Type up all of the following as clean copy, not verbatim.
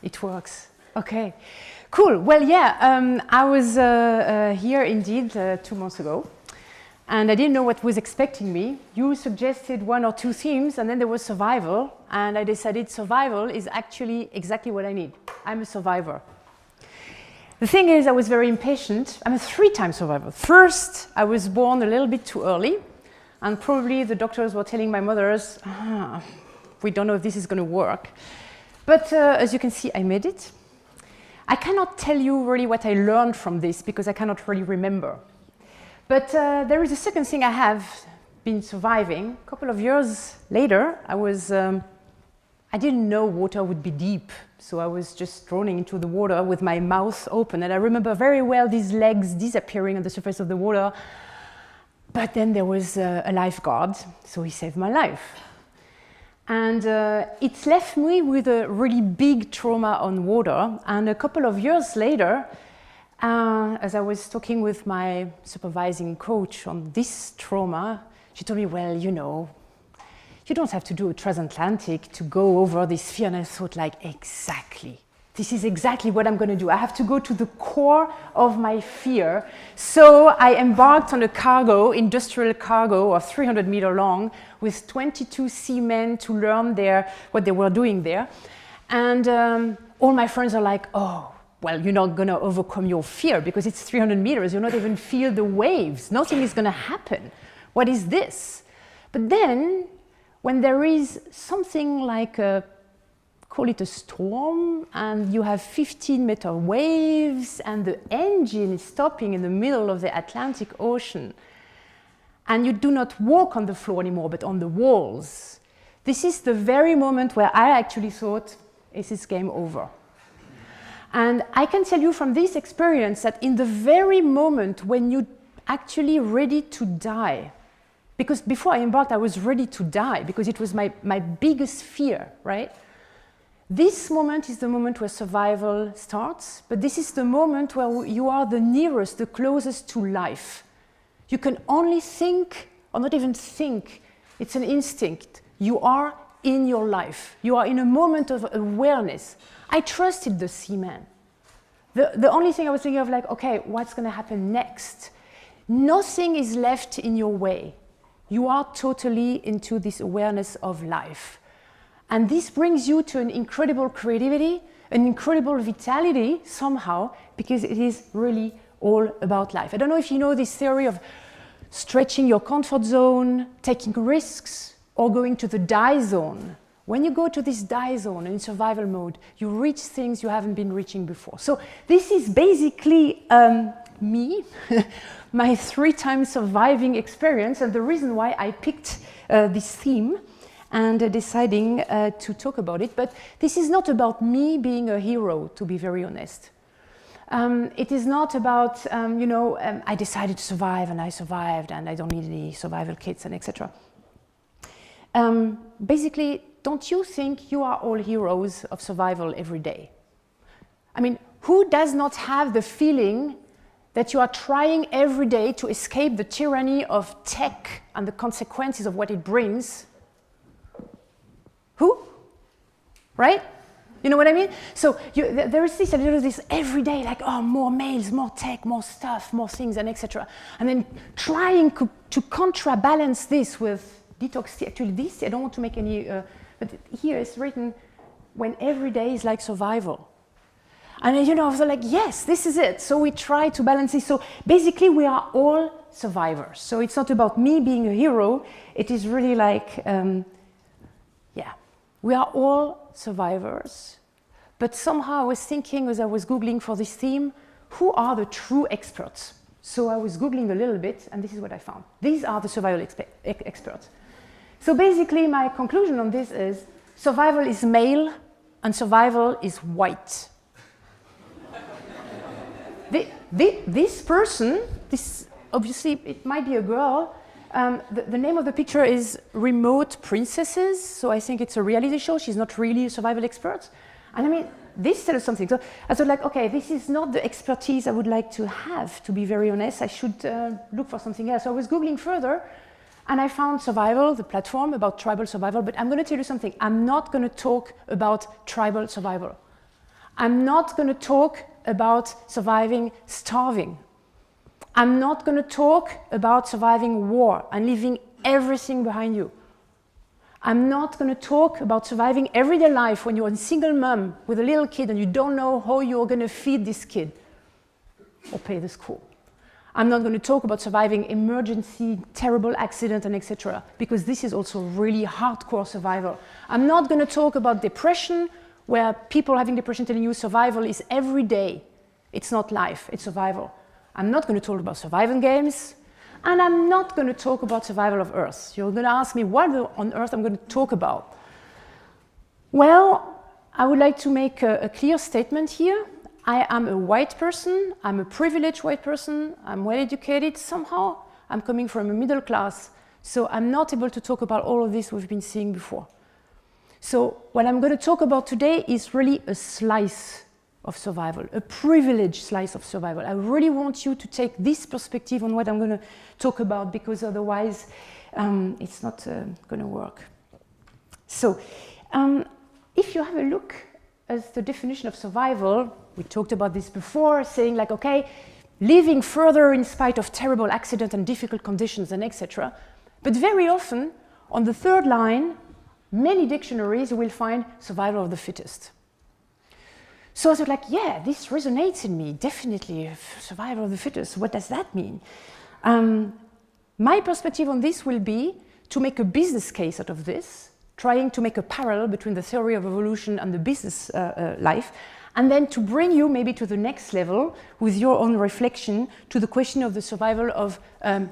It works. Okay, cool. Well, yeah, I was here indeed 2 months ago, and I didn't know what was expecting me. You suggested 1 or 2 themes, and then there was survival, and I decided survival is actually exactly what I need. I'm a survivor. The thing is, I was very impatient. I'm a 3-time survivor. First, I was born a little bit too early, and probably the doctors were telling my mothers, we don't know if this is going to work. But as you can see, I made it. I cannot tell you really what I learned from this because I cannot really remember. But there is a second thing I have been surviving. A couple of years later, I didn't know water would be deep, so I was just drowning into the water with my mouth open. And I remember very well these legs disappearing on the surface of the water. But then there was a lifeguard, so he saved my life. And it left me with a really big trauma on water. And a couple of years later, as I was talking with my supervising coach on this trauma, she told me, well, you know, you don't have to do a transatlantic to go over this fear. And I thought, like, exactly. This is exactly what I'm going to do. I have to go to the core of my fear. So I embarked on a cargo, industrial cargo of 300 meters long with 22 seamen to learn what they were doing there. And all my friends are like, oh, well, you're not going to overcome your fear because it's 300 meters. You'll not even feel the waves. Nothing is going to happen. What is this? But then when there is something like call it a storm, and you have 15-meter waves, and the engine is stopping in the middle of the Atlantic Ocean, and you do not walk on the floor anymore, but on the walls. This is the very moment where I actually thought, is this game over? And I can tell you from this experience that in the very moment when you're actually ready to die, because before I embarked, I was ready to die, because it was my biggest fear, right? This moment is the moment where survival starts, but this is the moment where you are the nearest, the closest to life. You can only think, or not even think, it's an instinct. You are in your life. You are in a moment of awareness. I trusted the seaman. The only thing I was thinking of, like, okay, what's going to happen next? Nothing is left in your way. You are totally into this awareness of life. And this brings you to an incredible creativity, an incredible vitality somehow, because it is really all about life. I don't know if you know this theory of stretching your comfort zone, taking risks, or going to the die zone. When you go to this die zone in survival mode, you reach things you haven't been reaching before. So this is basically me, my 3-time surviving experience, and the reason why I picked this theme and deciding to talk about it. But this is not about me being a hero, to be very honest. It is not about, I decided to survive and I survived and I don't need any survival kits and etc. Basically, don't you think you are all heroes of survival every day? I mean, who does not have the feeling that you are trying every day to escape the tyranny of tech and the consequences of what it brings? Who? Right? You know what I mean? So there is this every day, like, oh, more mails, more tech, more stuff, more things, and etc. And then trying to counterbalance this with detox tea. Actually, this, I don't want to make any, but here it's written, when every day is like survival. And I was like, yes, this is it. So we try to balance this. So basically, we are all survivors. So it's not about me being a hero. It is really like, we are all survivors, but somehow I was thinking as I was Googling for this theme, who are the true experts? So I was Googling a little bit, and this is what I found. These are the survival experts. So basically, my conclusion on this is survival is male and survival is white. This person, obviously it might be a girl. The name of the picture is Remote Princesses, so I think it's a reality show. She's not really a survival expert. And I mean, this tells us something. So I thought, like, okay, this is not the expertise I would like to have, to be very honest. I should look for something else. So I was Googling further, and I found Survival, the platform about tribal survival. But I'm going to tell you something. I'm not going to talk about tribal survival. I'm not going to talk about surviving starving. I'm not going to talk about surviving war and leaving everything behind you. I'm not going to talk about surviving everyday life when you're a single mom with a little kid and you don't know how you're going to feed this kid or pay the school. I'm not going to talk about surviving emergency, terrible accident, and etc. because this is also really hardcore survival. I'm not going to talk about depression, where people having depression telling you survival is every day. It's not life, it's survival. I'm not going to talk about survival games, and I'm not going to talk about survival of Earth. You're going to ask me what on earth I'm going to talk about. Well, I would like to make a clear statement here. I am a white person, I'm a privileged white person, I'm well educated somehow, I'm coming from a middle class, so I'm not able to talk about all of this we've been seeing before. So what I'm going to talk about today is really a slice of survival, a privileged slice of survival. I really want you to take this perspective on what I'm going to talk about, because otherwise it's not going to work. So if you have a look at the definition of survival, we talked about this before, saying like, okay, living further in spite of terrible accident and difficult conditions and etc. But very often, on the third line, many dictionaries you will find survival of the fittest. So I was like, yeah, this resonates in me, definitely, survival of the fittest. What does that mean? My perspective on this will be to make a business case out of this, trying to make a parallel between the theory of evolution and the business life, and then to bring you maybe to the next level with your own reflection to the question of the survival of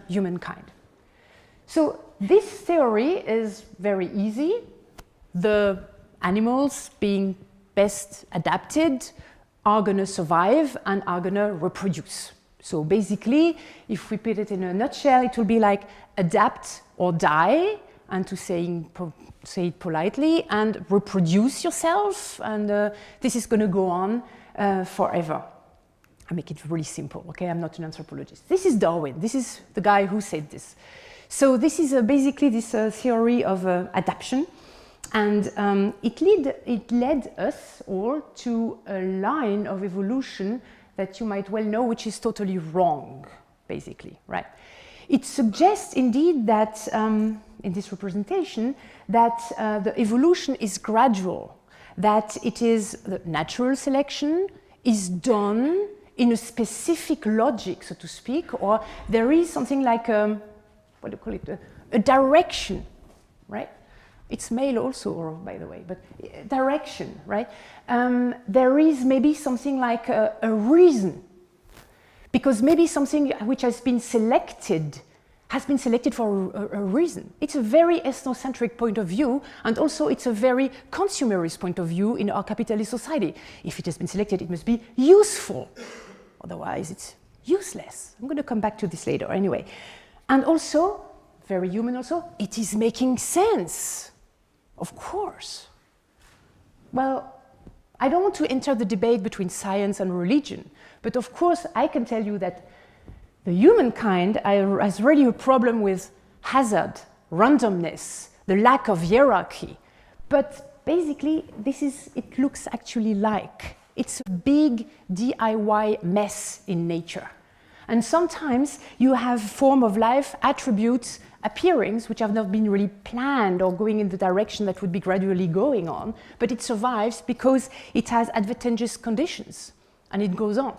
humankind. So this theory is very easy. The animals being best adapted are going to survive and are going to reproduce. So basically, if we put it in a nutshell, it will be like adapt or die, and to say it politely, and reproduce yourself, and this is going to go on forever. I make it really simple, okay? I'm not an anthropologist. This is Darwin. This is the guy who said this. So this is basically this theory of adaptation, and it led us all to a line of evolution that you might well know, which is totally wrong, basically, right? It suggests indeed that in this representation that the evolution is gradual, that it is the natural selection is done in a specific logic, so to speak, or there is something like what do you call it, a direction, right? It's male also, or by the way, but direction, right? There is maybe something like a reason, because maybe something which has been selected for a reason. It's a very ethnocentric point of view, and also it's a very consumerist point of view in our capitalist society. If it has been selected, it must be useful. Otherwise, it's useless. I'm going to come back to this later anyway. And also, very human also, it is making sense. Of course. Well, I don't want to enter the debate between science and religion, but of course I can tell you that the humankind has really a problem with hazard, randomness, the lack of hierarchy. But basically, it looks actually like it's a big DIY mess in nature. And sometimes you have form of life attributes appearing which have not been really planned or going in the direction that would be gradually going on, but it survives because it has advantageous conditions, and it goes on.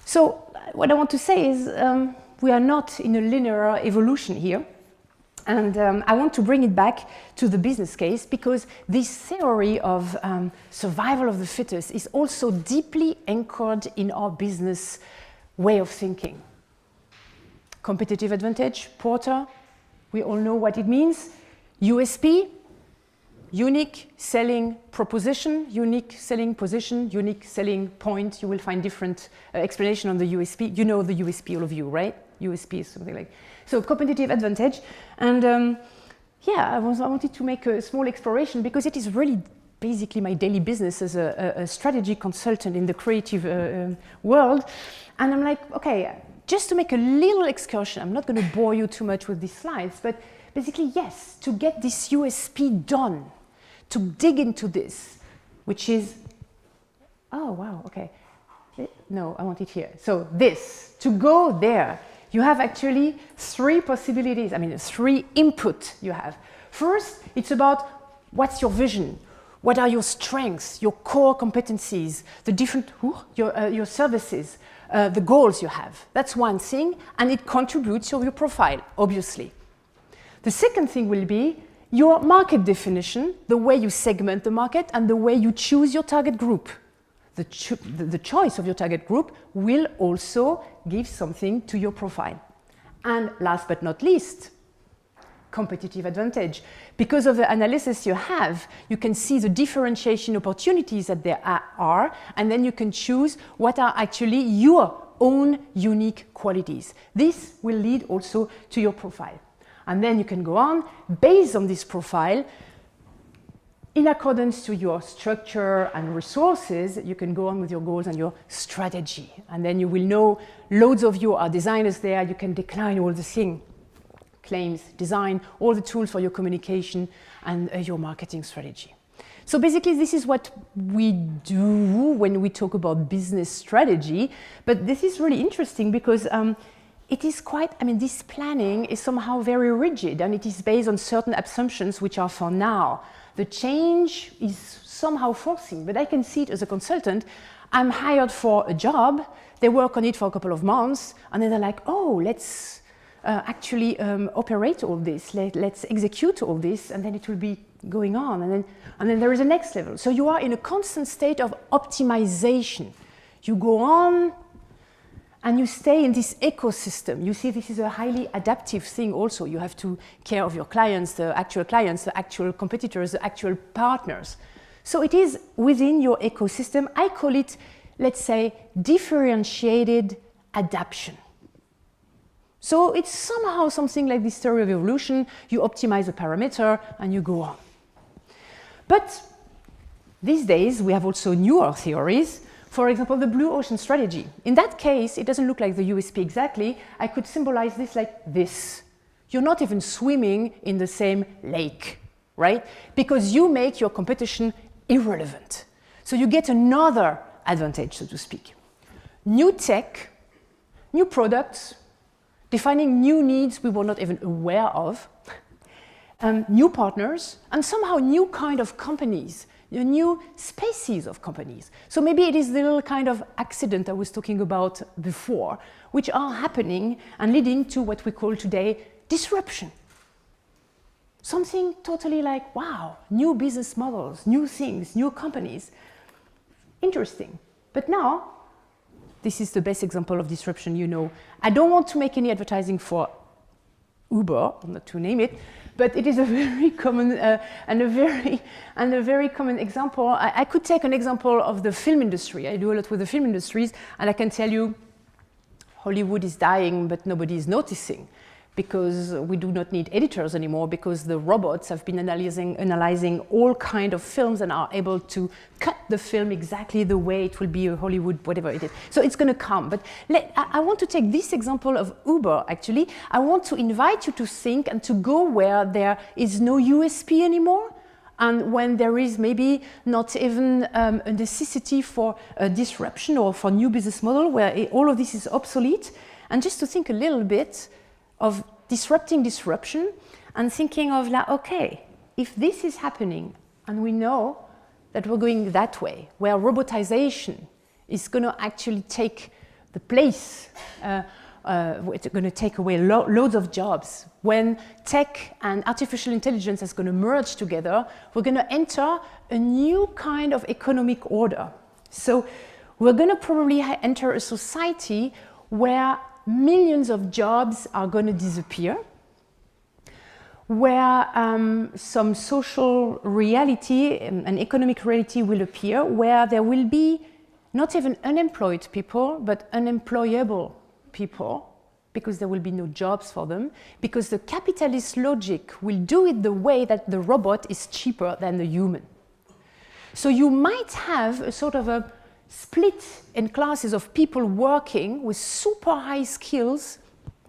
So what I want to say is we are not in a linear evolution here, and I want to bring it back to the business case, because this theory of survival of the fittest is also deeply anchored in our business way of thinking. Competitive advantage, Porter, we all know what it means. USP, unique selling proposition, unique selling position, unique selling point. You will find different explanation on the USP. You know the USP, all of you, right? USP is something like, so competitive advantage. And yeah, I wanted to make a small exploration, because it is really basically my daily business as a strategy consultant in the creative world. And I'm like, okay, just to make a little excursion, I'm not going to bore you too much with these slides, but basically, yes, to get this USP done, to dig into this, which is Oh, wow, okay. No, I want it here. So this, to go there, you have actually three possibilities. I mean, three input you have. First, it's about what's your vision? What are your strengths, your core competencies, the different, your services, the goals you have. That's one thing, and it contributes to your profile, obviously. The second thing will be your market definition, the way you segment the market and the way you choose your target group. The choice of your target group will also give something to your profile. And last but not least, competitive advantage. Because of the analysis you have, you can see the differentiation opportunities that there are, and then you can choose what are actually your own unique qualities. This will lead also to your profile. And then you can go on, based on this profile, in accordance to your structure and resources, you can go on with your goals and your strategy. And then you will know loads of you are designers there, you can decline all the things, claims, design, all the tools for your communication and your marketing strategy. So basically this is what we do when we talk about business strategy, but this is really interesting because it is quite, I mean, this planning is somehow very rigid and it is based on certain assumptions which are for now. The change is somehow forcing, but I can see it as a consultant. I'm hired for a job, they work on it for a couple of months, and then they're like, oh, let's actually operate all this, let's execute all this, and then it will be going on, and then there is a next level. So you are in a constant state of optimization. You go on, and you stay in this ecosystem. You see, this is a highly adaptive thing also. You have to care of your clients, the actual competitors, the actual partners. So it is within your ecosystem. I call it, let's say, differentiated adaptation. So it's somehow something like this theory of evolution. You optimize a parameter and you go on. But these days, we have also newer theories. For example, the blue ocean strategy. In that case, it doesn't look like the USP exactly. I could symbolize this like this. You're not even swimming in the same lake, right? Because you make your competition irrelevant. So you get another advantage, so to speak. New tech, new products, defining new needs we were not even aware of, new partners, and somehow new kind of companies, new species of companies. So maybe it is the little kind of accident I was talking about before, which are happening and leading to what we call today disruption. Something totally like, wow, new business models, new things, new companies. Interesting. But now, this is the best example of disruption you know. I don't want to make any advertising for Uber, not to name it, but it is a very common and a very common example. I could take an example of the film industry. I do a lot with the film industries, and I can tell you Hollywood is dying, but nobody is noticing, because we do not need editors anymore, because the robots have been analyzing all kinds of films and are able to cut the film exactly the way it will be a Hollywood, whatever it is. So it's going to come. But I want to take this example of Uber, actually. I want to invite you to think and to go where there is no USP anymore, and when there is maybe not even a necessity for a disruption or for new business model, where all of this is obsolete, and just to think a little bit of disrupting disruption and thinking of like, okay, if this is happening and we know that we're going that way, where robotization is going to actually take the place, it's going to take away loads of jobs, when tech and artificial intelligence is going to merge together, we're going to enter a new kind of economic order. So we're going to probably enter a society where millions of jobs are going to disappear, where some social reality and economic reality will appear, where there will be not even unemployed people, but unemployable people, because there will be no jobs for them, because the capitalist logic will do it the way that the robot is cheaper than the human. So you might have a sort of a split in classes of people working with super high skills,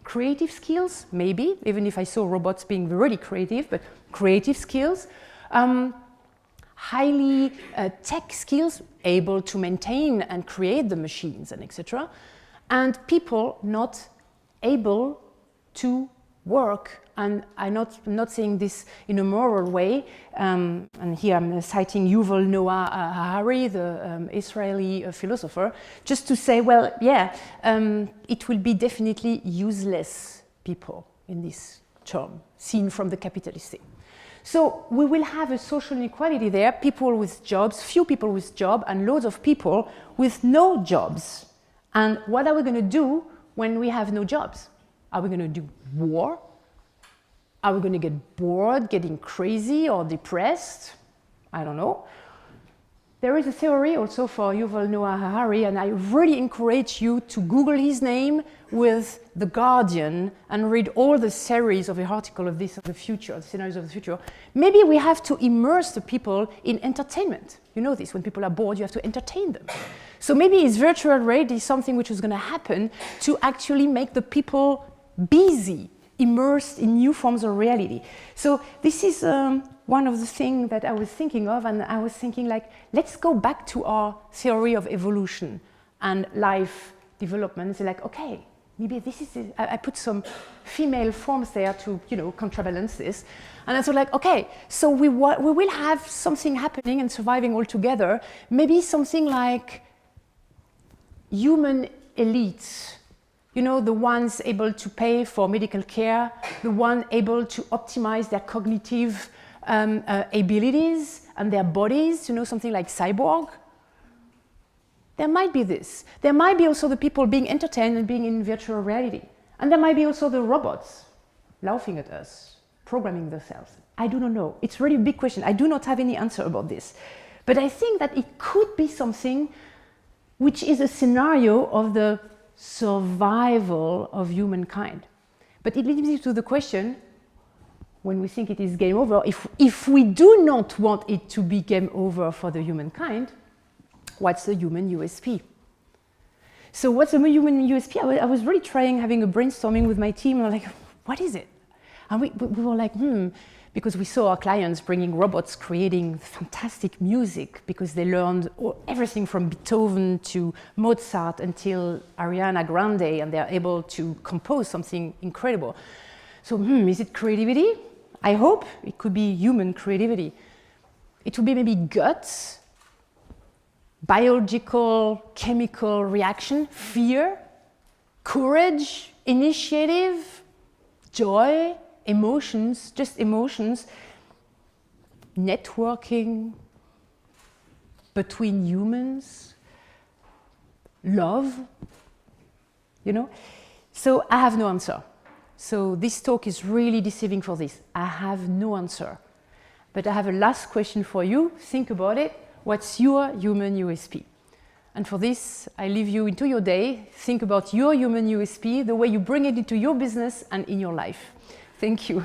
creative skills, maybe, even if I saw robots being really creative, but creative skills, highly tech skills, able to maintain and create the machines and etc. And people not able to work. And I'm not saying this in a moral way. And here I'm citing Yuval Noah Harari, the Israeli philosopher, just to say, well, yeah, it will be definitely useless people in this term, seen from the capitalist thing. So we will have a social inequality there, people with jobs, few people with jobs, and loads of people with no jobs. And what are we going to do when we have no jobs? Are we going to do war? Are we going to get bored, getting crazy or depressed? I don't know. There is a theory also for Yuval Noah Harari, and I really encourage you to Google his name with The Guardian and read all the series of the article of this, of the future, the scenarios of the future. Maybe we have to immerse the people in entertainment. You know this, when people are bored, you have to entertain them. So maybe is virtual reality something which is going to happen to actually make the people busy, immersed in new forms of reality. So this is one of the things that I was thinking of, and I was thinking like, let's go back to our theory of evolution and life development and say like, okay, maybe this is it. I put some female forms there to, you know, counterbalance this. And I thought like, okay, so we will have something happening and surviving all together, maybe something like human elites. You know, the ones able to pay for medical care, the one able to optimize their cognitive abilities and their bodies, you know, something like cyborg. There might be this. There might be also the people being entertained and being in virtual reality. And there might be also the robots laughing at us, programming themselves. I do not know. It's really a big question. I do not have any answer about this. But I think that it could be something which is a scenario of the survival of humankind. But it leads me to the question, when we think it is game over, if we do not want it to be game over for the humankind, what's the human USP? So what's the human USP? I was really trying, having a brainstorming with my team, and I'm like, what is it? And we were like, because we saw our clients bringing robots creating fantastic music because they learned everything from Beethoven to Mozart until Ariana Grande, and they're able to compose something incredible. So is it creativity? I hope it could be human creativity. It would be maybe guts, biological, chemical reaction, fear, courage, initiative, joy, emotions, just emotions, networking between humans, love, you know? So I have no answer. So this talk is really deceiving for this. I have no answer. But I have a last question for you. Think about it. What's your human USP? And for this, I leave you into your day. Think about your human USP, the way you bring it into your business and in your life. Thank you.